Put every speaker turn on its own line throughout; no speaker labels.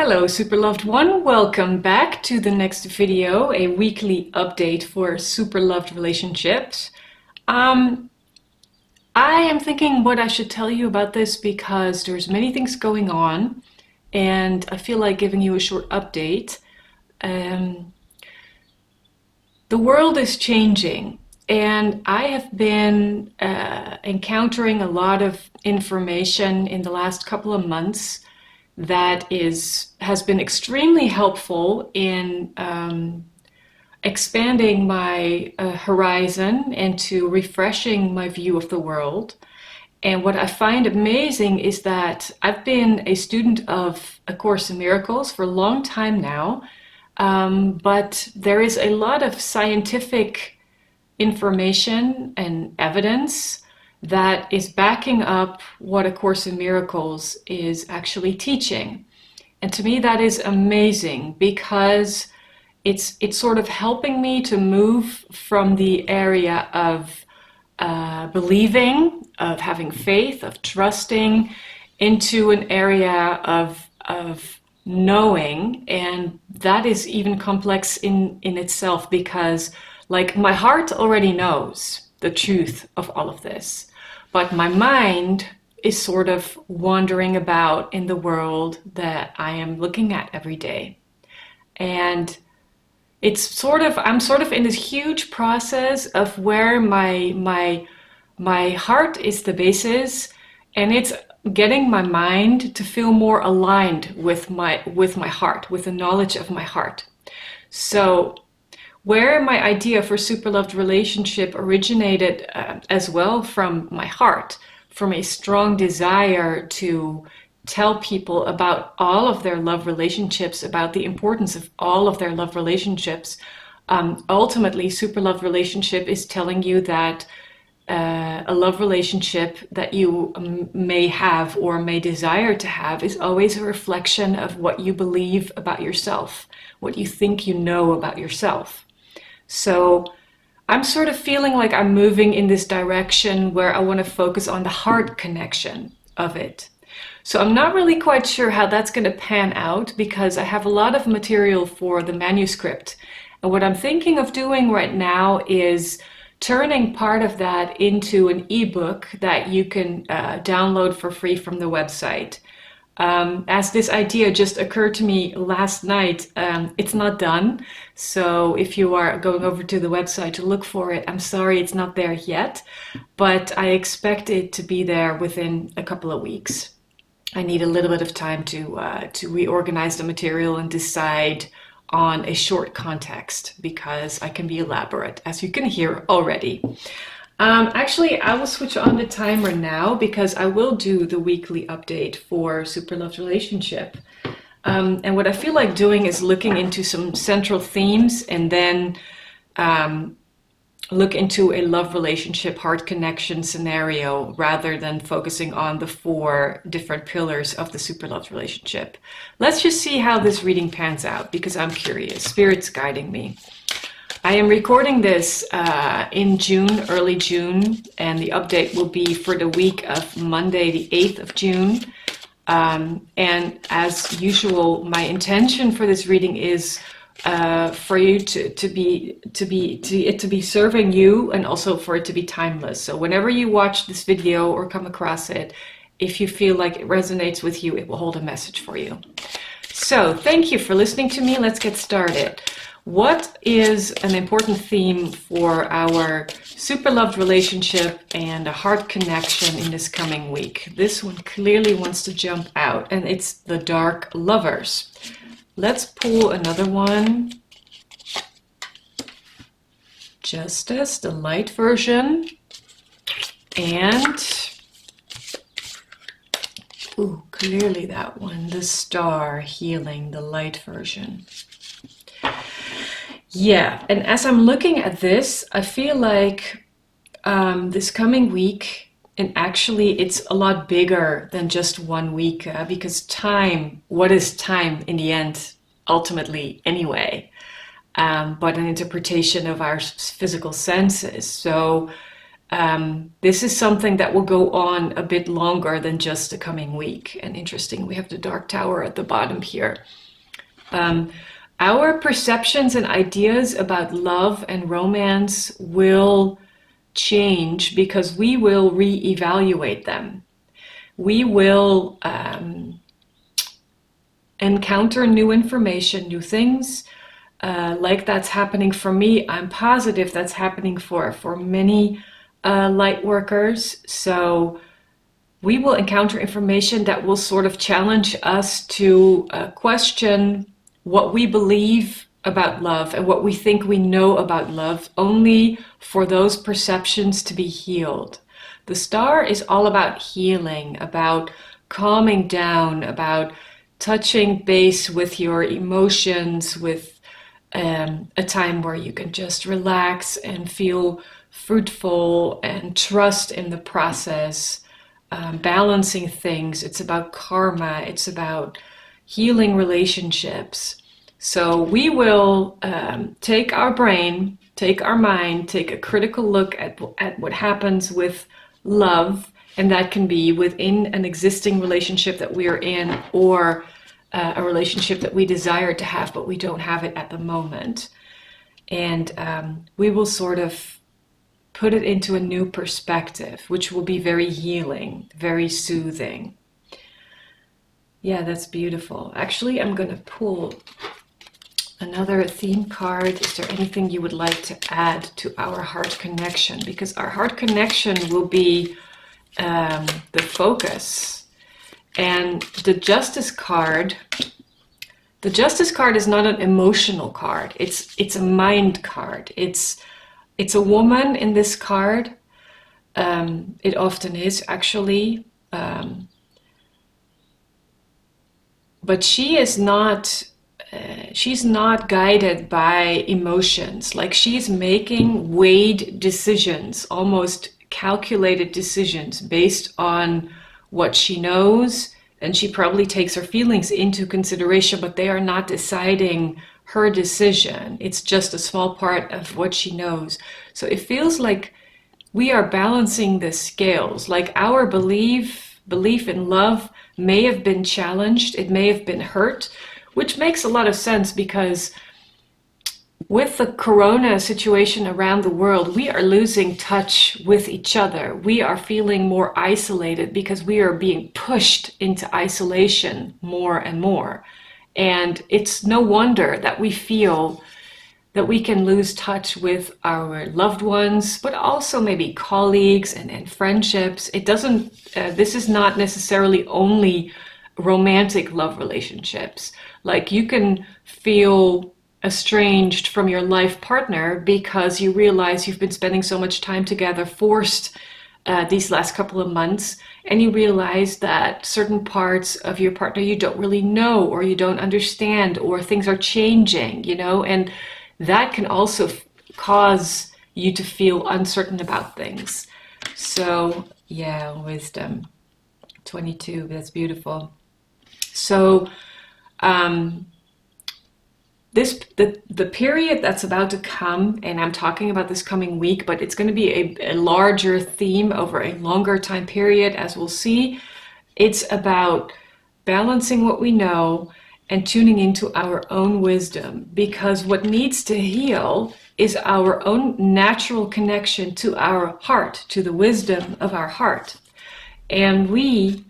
Hello, super loved one. Welcome back to the next video, a weekly update for super loved relationships. I am thinking what I should tell you about this because there's many things going on and I feel like giving you a short update. The world is changing and I have been encountering a lot of information in the last couple of months that has been extremely helpful in expanding my horizon and to refreshing my view of the world. And what I find amazing is that I've been a student of A Course in Miracles for a long time now, but there is a lot of scientific information and evidence that is backing up what A Course in Miracles is actually teaching. And to me that is amazing because it's sort of helping me to move from the area of believing, of having faith, of trusting, into an area of knowing. And that is even complex in itself because, like, my heart already knows the truth of all of this. But my mind is sort of wandering about in the world that I am looking at every day. And I'm sort of in this huge process of where my heart is the basis, and it's getting my mind to feel more aligned with my heart, with the knowledge of my heart. So where my idea for super loved relationship originated as well from my heart, from a strong desire to tell people about all of their love relationships, about the importance of all of their love relationships. Ultimately, super loved relationship is telling you that a love relationship that you may have or may desire to have is always a reflection of what you believe about yourself, what you think you know about yourself. So I'm sort of feeling like I'm moving in this direction where I want to focus on the heart connection of it. So I'm not really quite sure how that's going to pan out because I have a lot of material for the manuscript. And what I'm thinking of doing right now is turning part of that into an ebook that you can download for free from the website. As this idea just occurred to me last night, it's not done. So if you are going over to the website to look for it, I'm sorry it's not there yet, but I expect it to be there within a couple of weeks. I need a little bit of time to reorganize the material and decide on a short context because I can be elaborate, as you can hear already. Actually, I will switch on the timer now because I will do the weekly update for Super Loved Relationship. And what I feel like doing is looking into some central themes and then look into a love relationship heart connection scenario rather than focusing on the 4 different pillars of the Super Loved Relationship. Let's just see how this reading pans out because I'm curious. Spirit's guiding me. I am recording this in June, early June, and the update will be for the week of Monday, the 8th of June. And as usual, my intention for this reading is for you to be serving you and also for it to be timeless. So whenever you watch this video or come across it, if you feel like it resonates with you, it will hold a message for you. So thank you for listening to me. Let's get started. What is an important theme for our super loved relationship and a heart connection in this coming week? This one clearly wants to jump out, and it's the Dark Lovers. Let's pull another one. Justice, the light version. And, ooh, clearly that one, the Star, healing, the light version. Yeah, and as I'm looking at this, I feel like this coming week, and actually it's a lot bigger than just 1 week because time, what is time in the end, ultimately anyway, but an interpretation of our physical senses. So This is something that will go on a bit longer than just the coming week. And interesting, we have the Dark Tower at the bottom here. Our perceptions and ideas about love and romance will change because we will reevaluate them. We will encounter new information, new things, like that's happening for me. I'm positive that's happening for many light workers. So we will encounter information that will sort of challenge us to question what we believe about love and what we think we know about love, only for those perceptions to be healed. The star is all about healing, about calming down, about touching base with your emotions, with a time where you can just relax and feel fruitful and trust in the process, balancing things. It's about karma. It's about healing relationships. So we will take our brain, take our mind, take a critical look at what happens with love, and that can be within an existing relationship that we are in, or a relationship that we desire to have, but we don't have it at the moment. And we will sort of put it into a new perspective, which will be very healing, very soothing. Yeah, that's beautiful. Actually, I'm going to pull another theme card. Is there anything you would like to add to our heart connection? Because our heart connection will be the focus. And the Justice card is not an emotional card. It's a mind card. It's a woman in this card. It often is, actually. But she is not, she's not guided by emotions. Like, she's making weighed decisions, almost calculated decisions based on what she knows, and she probably takes her feelings into consideration, but they are not deciding her decision. It's just a small part of what she knows. So it feels like we are balancing the scales. Like, our belief in love may have been challenged, it may have been hurt, which makes a lot of sense because with the corona situation around the world, we are losing touch with each other. We are feeling more isolated because we are being pushed into isolation more and more. And it's no wonder that we feel that we can lose touch with our loved ones, but also maybe colleagues and friendships. It doesn't, this is not necessarily only romantic love relationships. Like, you can feel estranged from your life partner because you realize you've been spending so much time together, forced these last couple of months, and you realize that certain parts of your partner you don't really know, or you don't understand, or things are changing, you know, and that can also cause you to feel uncertain about things. So yeah, wisdom 22, that's beautiful. So the period that's about to come, and I'm talking about this coming week, but it's going to be a larger theme over a longer time period, as we'll see. It's about balancing what we know and tuning into our own wisdom, because what needs to heal is our own natural connection to our heart, to the wisdom of our heart. And we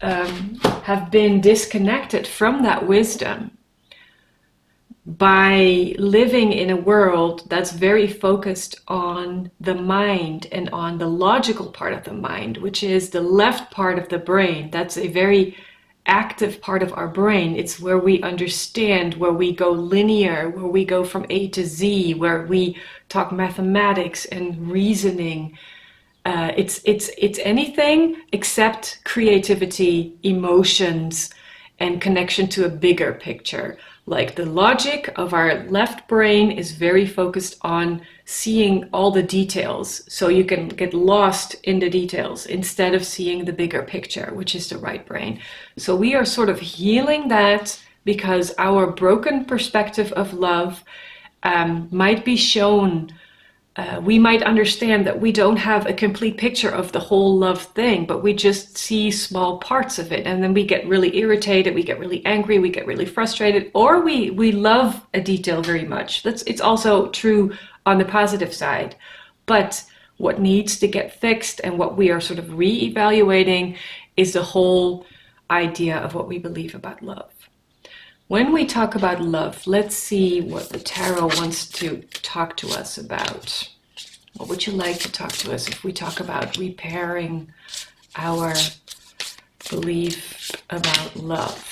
have been disconnected from that wisdom by living in a world that's very focused on the mind and on the logical part of the mind, which is the left part of the brain. That's a very active part of our brain. It's where we understand, where we go linear, where we go from A to Z, where we talk mathematics and reasoning. It's anything except creativity, emotions, and connection to a bigger picture. Like, the logic of our left brain is very focused on seeing all the details, so you can get lost in the details instead of seeing the bigger picture, which is the right brain. So we are sort of healing that, because our broken perspective of love might be shown we might understand that we don't have a complete picture of the whole love thing, but we just see small parts of it. And then we get really irritated, we get really angry, we get really frustrated, or we love a detail very much. It's also true on the positive side. But what needs to get fixed and what we are sort of re-evaluating is the whole idea of what we believe about love. When we talk about love, let's see what the tarot wants to talk to us about. What would you like to talk to us if we talk about repairing our belief about love?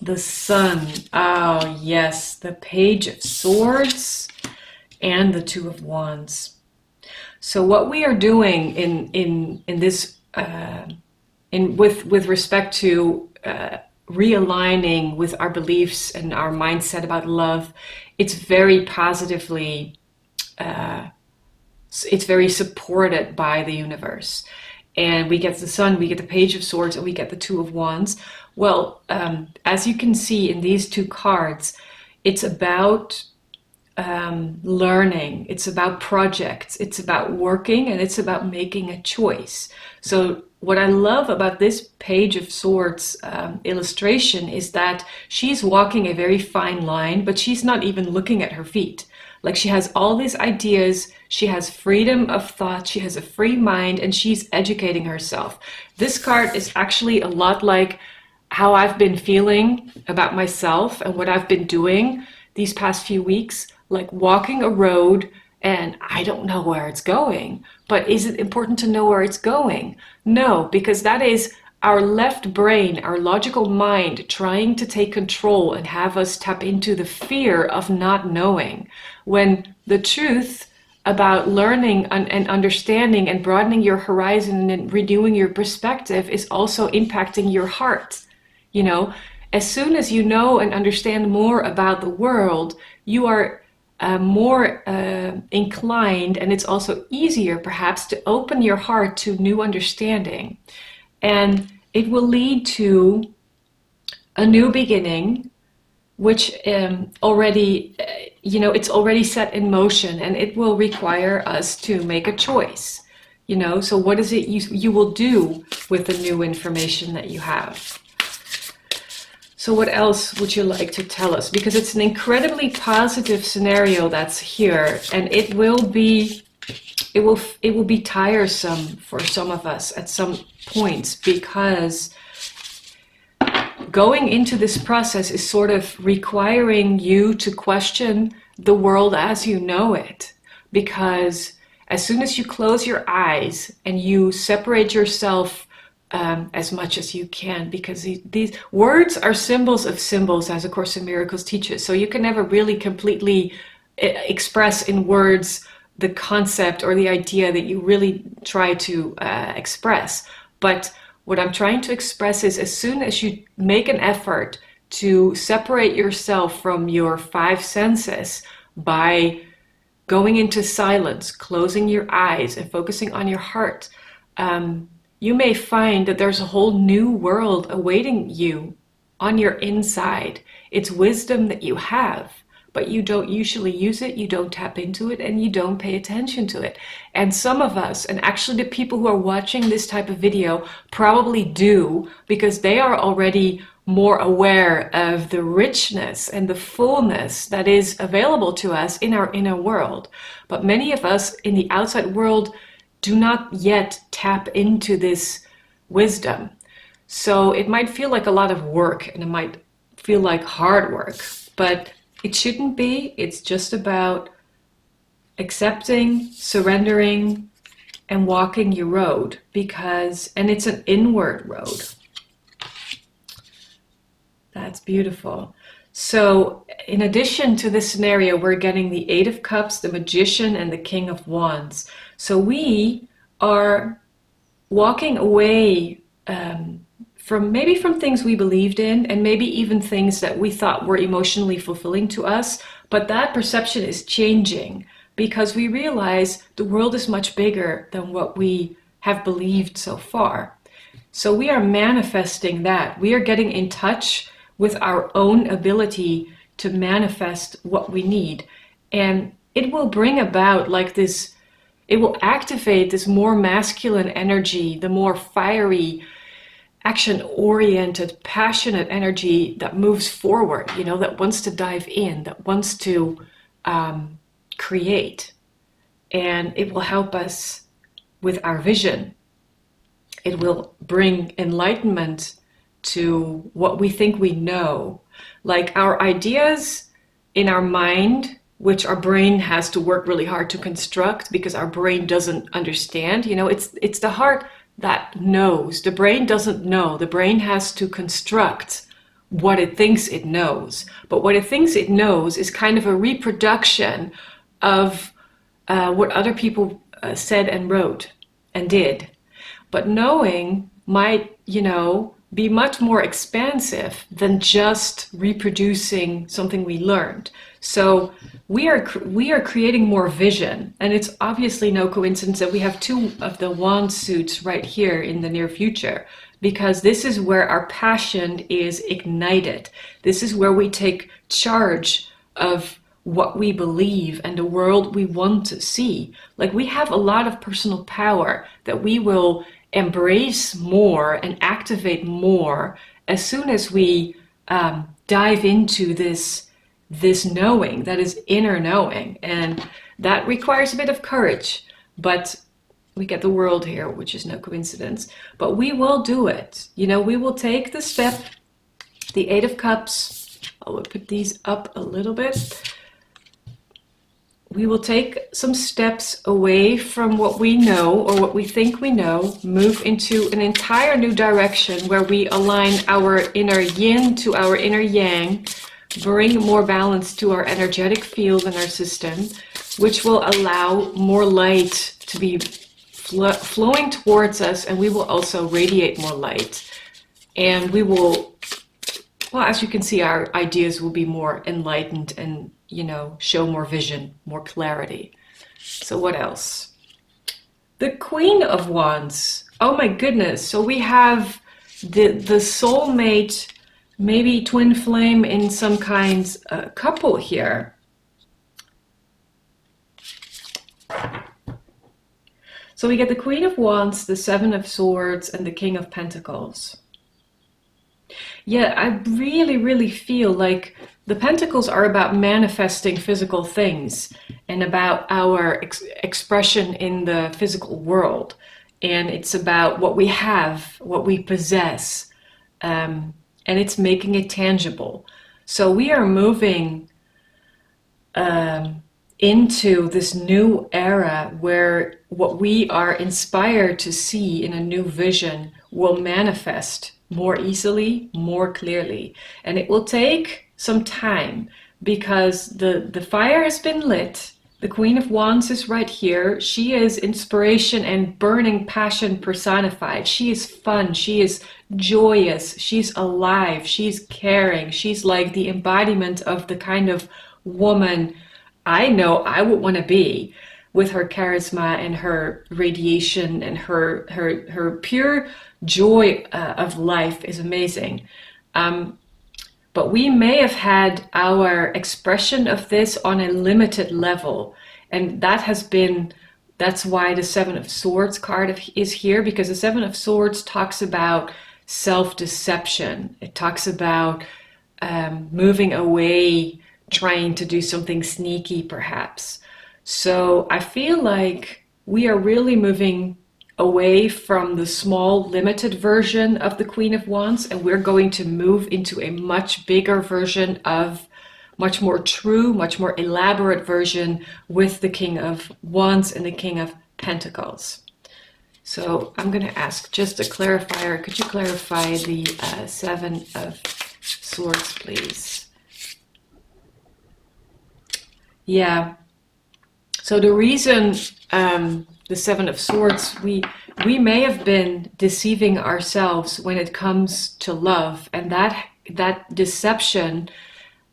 The Sun. Oh, yes. The Page of Swords and the Two of Wands. So what we are doing in this with respect to realigning with our beliefs and our mindset about love, it's very positively, it's very supported by the universe. And we get the Sun, we get the Page of Swords, and we get the Two of Wands. Well, as you can see in these two cards, it's about learning, it's about projects, it's about working, and it's about making a choice. So what I love about this Page of Swords illustration is that she's walking a very fine line, but she's not even looking at her feet. Like, she has all these ideas, she has freedom of thought, she has a free mind, and she's educating herself. This card is actually a lot like how I've been feeling about myself and what I've been doing these past few weeks, like walking a road and I don't know where it's going. But is it important to know where it's going? No, because that is our left brain, our logical mind, trying to take control and have us tap into the fear of not knowing. When the truth about learning and understanding and broadening your horizon and renewing your perspective is also impacting your heart. You know, as soon as you know and understand more about the world, you are more inclined, and it's also easier perhaps to open your heart to new understanding. And it will lead to a new beginning, which already, it's already set in motion, and it will require us to make a choice. So what is it you will do with the new information that you have? So what else would you like to tell us? Because it's an incredibly positive scenario that's here, and it will be tiresome for some of us at some points, because going into this process is sort of requiring you to question the world as you know it. Because as soon as you close your eyes and you separate yourself as much as you can, because these words are symbols of symbols, as A Course in Miracles teaches. So you can never really completely express in words the concept or the idea that you really try to express. But what I'm trying to express is, as soon as you make an effort to separate yourself from your five senses by going into silence, closing your eyes, and focusing on your heart, you may find that there's a whole new world awaiting you on your inside. It's wisdom that you have, but you don't usually use it, you don't tap into it, and you don't pay attention to it. And some of us, and actually the people who are watching this type of video, probably do, because they are already more aware of the richness and the fullness that is available to us in our inner world. But many of us in the outside world do not yet tap into this wisdom. So it might feel like a lot of work, and it might feel like hard work, but it shouldn't be. It's just about accepting, surrendering, and walking your road, and it's an inward road. That's beautiful. So in addition to this scenario, we're getting the Eight of Cups, the Magician, and the King of Wands. So we are walking away from things we believed in, and maybe even things that we thought were emotionally fulfilling to us. But that perception is changing, because we realize the world is much bigger than what we have believed so far. So we are manifesting that. We are getting in touch with our own ability to manifest what we need. And it will bring about like this, it will activate this more masculine energy, the more fiery, action-oriented, passionate energy that moves forward, you know, that wants to dive in, that wants to create. And it will help us with our vision. It will bring enlightenment to what we think we know. Like our ideas in our mind, which our brain has to work really hard to construct because our brain doesn't understand. You know, it's the heart that knows. The brain doesn't know. The brain has to construct what it thinks it knows. But what it thinks it knows is kind of a reproduction of what other people said and wrote and did. But knowing might, you know, be much more expansive than just reproducing something we learned. So we are creating more vision, and it's obviously no coincidence that we have 2 of the wand suits right here in the near future, because this is where our passion is ignited. This is where we take charge of what we believe and the world we want to see. Like, we have a lot of personal power that we will embrace more and activate more as soon as we dive into this knowing that is inner knowing. And that requires a bit of courage, but we get the world here, which is no coincidence. But we will do it. You know, we will take the step, the 8 of Cups. I'll put these up a little bit. We will take some steps away from what we know or what we think we know, move into an entire new direction where we align our inner yin to our inner yang, bring more balance to our energetic field and our system, which will allow more light to be flowing towards us, and we will also radiate more light. And we will, well, as you can see, our ideas will be more enlightened and, you know, show more vision, more clarity. So what else? The Queen of Wands. Oh my goodness. So we have the soulmate, maybe twin flame in some kinds, couple here. So we get the Queen of Wands, the 7 of Swords, and the King of Pentacles. Yeah, I really feel like the Pentacles are about manifesting physical things and about our expression in the physical world. And it's about what we have, what we possess, and it's making it tangible. So we are moving into this new era where what we are inspired to see in a new vision will manifest more easily, more clearly. And it will take some time because the fire has been lit. The Queen of Wands is right here. She is inspiration and burning passion personified. She is fun. She is joyous. She's alive. She's caring. She's like the embodiment of the kind of woman I know I would want to be, with her charisma and her radiation and her pure joy of life is amazing. But we may have had our expression of this on a limited level. And that's why the 7 of Swords card is here, because the 7 of Swords talks about self-deception. It talks about moving away, trying to do something sneaky perhaps. So I feel like we are really moving away from the small limited version of the Queen of Wands, and we're going to move into a much bigger version of, much more true, much more elaborate version with the King of Wands and the King of Pentacles. So I'm going to ask just a clarifier. Could you clarify the 7 of Swords, please? Yeah. So the reason the 7 of Swords, we may have been deceiving ourselves when it comes to love, and that deception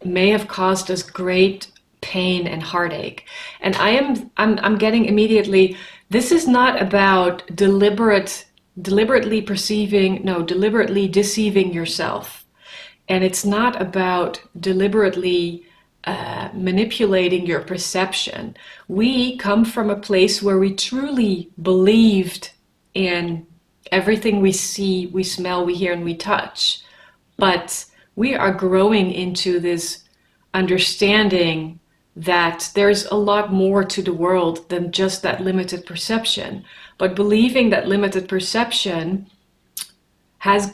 may have caused us great pain and heartache. And I'm getting immediately, this is not about deliberately deceiving yourself. And it's not about deliberately manipulating your perception. We come from a place where we truly believed in everything we see, we smell, we hear, and we touch. But we are growing into this understanding that there's a lot more to the world than just that limited perception. But believing that limited perception has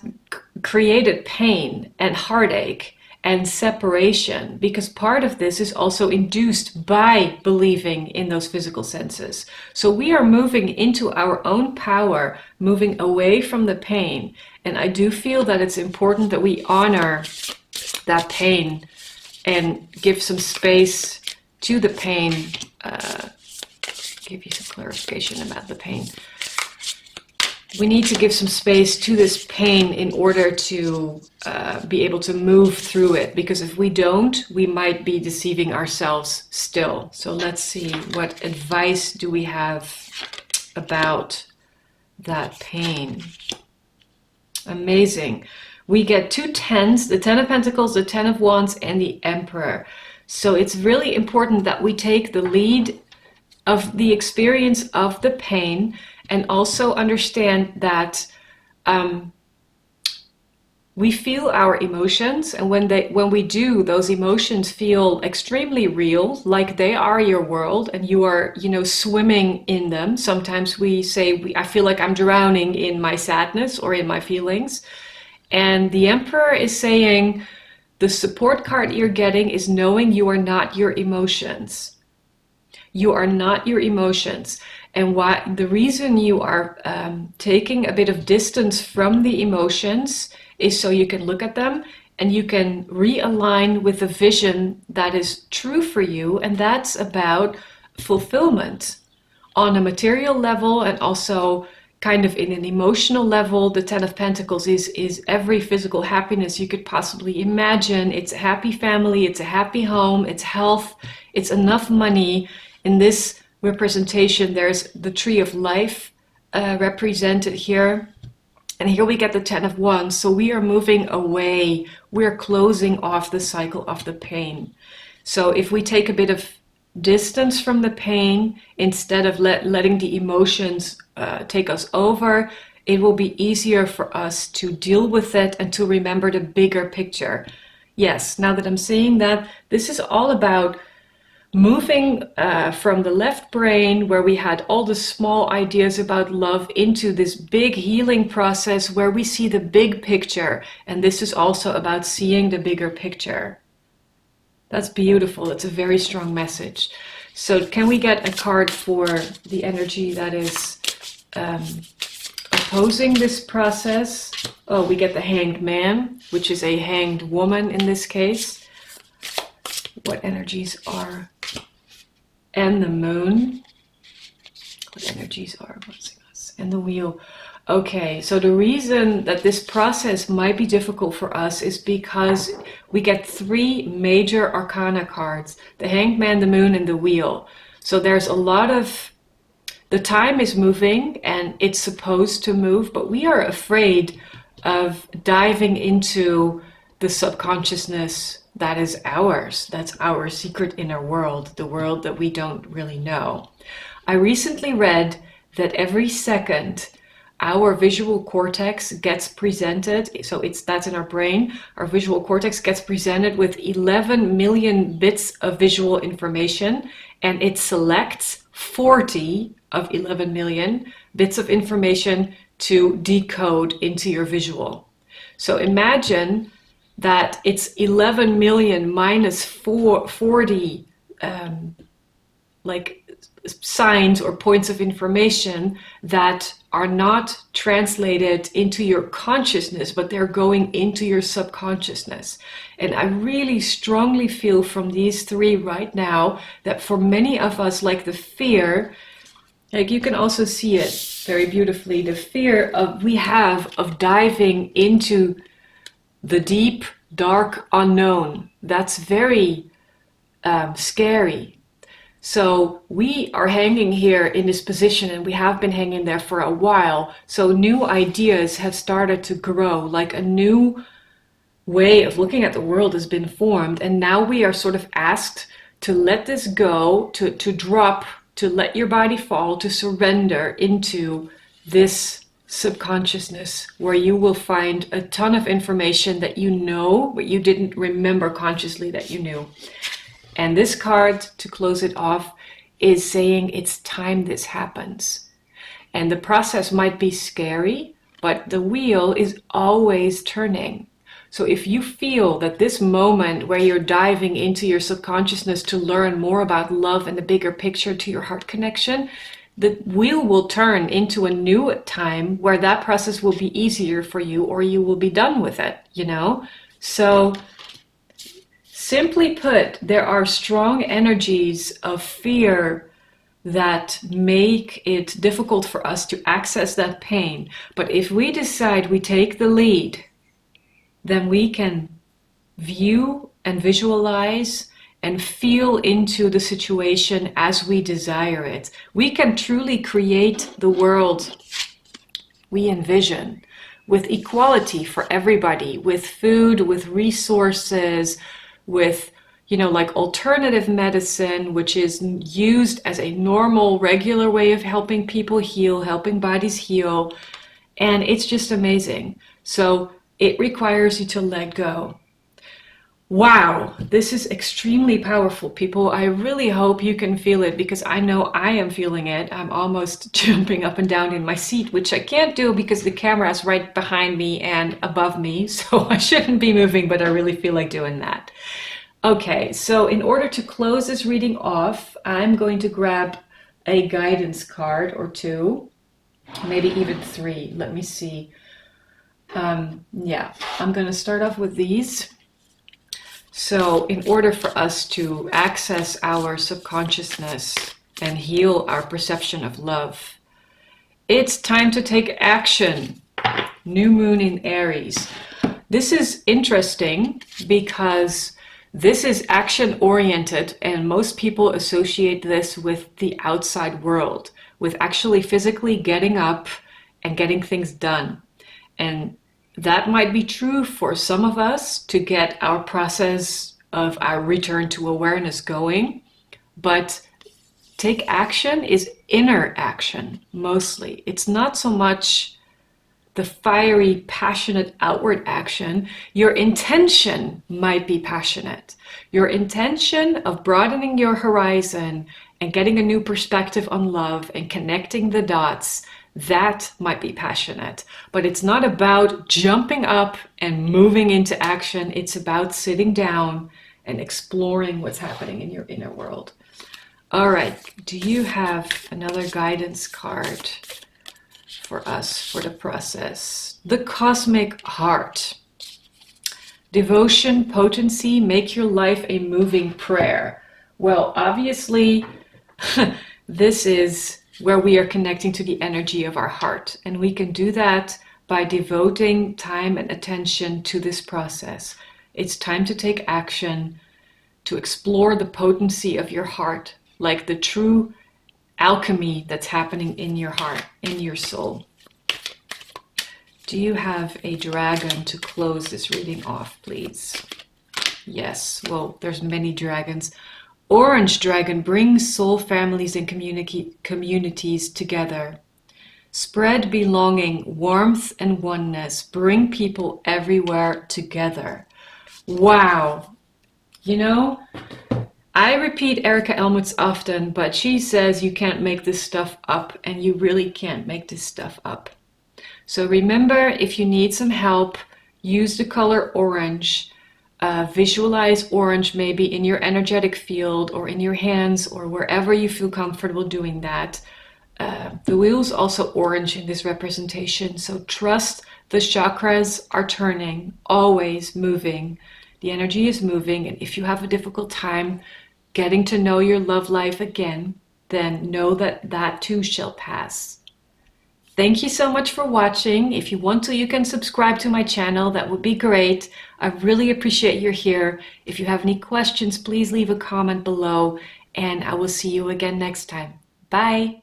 created pain and heartache and separation, because part of this is also induced by believing in those physical senses. So we are moving into our own power, moving away from the pain. And I do feel that it's important that we honor that pain and give some space to the pain. Give you some clarification about the pain. We need to give some space to this pain in order to be able to move through it, because if we don't, we might be deceiving ourselves still. So let's see, what advice do we have about that pain? Amazing. We get 2 tens, the Ten of Pentacles, the Ten of Wands, and the Emperor. So it's really important that we take the lead of the experience of the pain, and also understand that we feel our emotions, and when we do, those emotions feel extremely real, like they are your world and you are, swimming in them. Sometimes we say, I feel like I'm drowning in my sadness or in my feelings. And the Emperor is saying the support card you're getting is knowing you are not your emotions. You are not your emotions. And the reason you are taking a bit of distance from the emotions is so you can look at them and you can realign with the vision that is true for you. And that's about fulfillment on a material level, and also kind of in an emotional level. The Ten of Pentacles is every physical happiness you could possibly imagine. It's a happy family, it's a happy home, it's health, it's enough money. In this representation, there's the Tree of Life represented here. And here we get the Ten of Wands. So we are moving away. We're closing off the cycle of the pain. So if we take a bit of distance from the pain, instead of letting the emotions take us over, it will be easier for us to deal with it and to remember the bigger picture. Yes, now that I'm saying that, this is all about moving from the left brain, where we had all the small ideas about love, into this big healing process where we see the big picture. And this is also about seeing the bigger picture. That's beautiful. It's a very strong message. So can we get a card for the energy that is opposing this process? Oh, we get the Hanged Man, which is a hanged woman in this case. What energies are... And the Moon. What energies are opposing us? And the Wheel. Okay, so the reason that this process might be difficult for us is because we get 3 major arcana cards. The Hanged Man, the Moon, and the Wheel. So there's a lot of... The time is moving and it's supposed to move, but we are afraid of diving into the subconsciousness that is ours. That's our secret inner world, the world that we don't really know. I recently read that every second our visual cortex gets presented, so that's in our brain, our visual cortex gets presented with 11 million bits of visual information, and it selects 40 of 11 million bits of information to decode into your visual. So imagine that it's 11 million minus 40 like signs or points of information that are not translated into your consciousness, but they're going into your subconsciousness. And I really strongly feel from these 3 right now that for many of us, like the fear, like you can also see it very beautifully, the fear we have of diving into the deep, dark unknown. That's very scary. So we are hanging here in this position, and we have been hanging there for a while. So new ideas have started to grow, like a new way of looking at the world has been formed, and now we are sort of asked to let this go, to drop, to let your body fall, to surrender into this subconsciousness where you will find a ton of information that you know, but you didn't remember consciously that you knew. And this card, to close it off, is saying it's time this happens. And the process might be scary, but the wheel is always turning. So if you feel that this moment where you're diving into your subconsciousness to learn more about love and the bigger picture to your heart connection, the wheel will turn into a new time where that process will be easier for you, or you will be done with it, you know? So simply put, there are strong energies of fear that make it difficult for us to access that pain. But if we decide we take the lead, then we can view and visualize and feel into the situation as we desire it. We can truly create the world we envision, with equality for everybody, with food, with resources, with, you know, like alternative medicine, which is used as a normal, regular way of helping people heal, helping bodies heal. And it's just amazing. So it requires you to let go. Wow, this is extremely powerful, people. I really hope you can feel it, because I know I am feeling it. I'm almost jumping up and down in my seat, which I can't do because the camera is right behind me and above me, so I shouldn't be moving, but I really feel like doing that. Okay, so in order to close this reading off, I'm going to grab a guidance card or two, maybe even three. Let me see. Yeah, I'm going to start off with these. So in order for us to access our subconsciousness and heal our perception of love, it's time to take action. New moon in Aries. This is interesting because this is action oriented, and most people associate this with the outside world, with actually physically getting up and getting things done. And that might be true for some of us to get our process of our return to awareness going, but take action is inner action mostly. It's not so much the fiery, passionate outward action. Your intention might be passionate. Your intention of broadening your horizon and getting a new perspective on love and connecting the dots, that might be passionate. But it's not about jumping up and moving into action. It's about sitting down and exploring what's happening in your inner world. All right, do you have another guidance card for us for the process? The Cosmic Heart. Devotion, potency, make your life a moving prayer. Well, obviously, this is where we are connecting to the energy of our heart. And we can do that by devoting time and attention to this process. It's time to take action, to explore the potency of your heart, like the true alchemy that's happening in your heart, in your soul. Do you have a dragon to close this reading off, please? Yes, well, there's many dragons. Orange dragon brings soul families and communities together. Spread belonging, warmth, and oneness. Bring people everywhere together. Wow. You know, I repeat Erica Elmuth often, but she says you can't make this stuff up, and you really can't make this stuff up. So remember, if you need some help, use the color orange. Visualize orange maybe in your energetic field or in your hands or wherever you feel comfortable doing that. The wheel's also orange in this representation, so trust the chakras are turning, always moving. The energy is moving, and if you have a difficult time getting to know your love life again, then know that that too shall pass. Thank you so much for watching. If you want to, you can subscribe to my channel. That would be great. I really appreciate you're here. If you have any questions, please leave a comment below, and I will see you again next time. Bye.